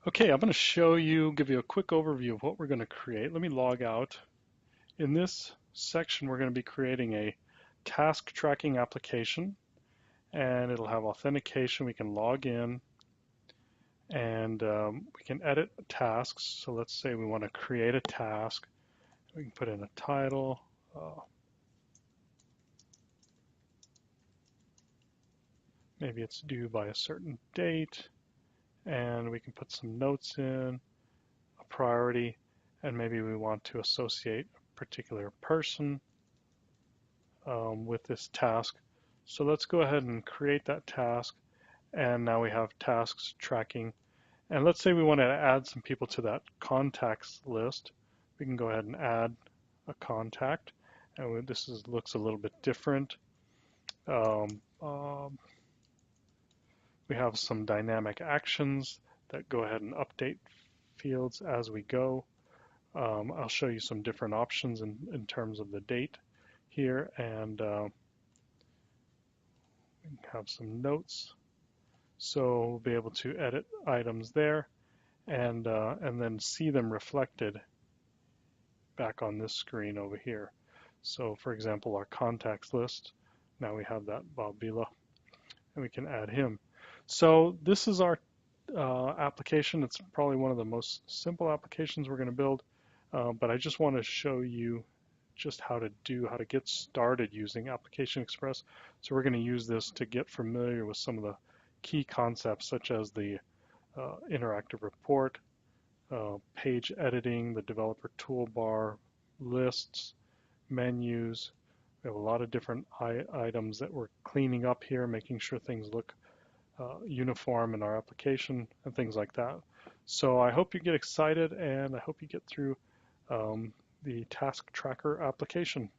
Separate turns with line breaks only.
Okay, I'm going to give you a quick overview of what we're going to create. Let me log out. In this section, we're going to be creating a task tracking application, and it'll have authentication. We can log in, and we can edit tasks. So let's say we want to create a task. We can put in a title. Maybe it's due by a certain date, and we can put some notes in, a priority, and maybe we want to associate a particular person with this task. So let's go ahead and create that task. And now we have tasks tracking. And let's say we want to add some people to that contacts list. We can go ahead and add a contact. And looks a little bit different. Um, um, we have some dynamic actions that go ahead and update fields as we go. I'll show you some different options in terms of the date here, and we have some notes. So we'll be able to edit items there and then see them reflected back on this screen over here. So for example, our contacts list, now we have that Bob Vila, and we can add him. So this is our application. It's probably one of the most simple applications we're going to build, but I just want to show you just how to get started using Application Express. So we're going to use this to get familiar with some of the key concepts such as the interactive report, page editing, the developer toolbar, lists, menus. We have a lot of different items that we're cleaning up here, making sure things look uniform in our application and things like that. So I hope you get excited and I hope you get through the task tracker application.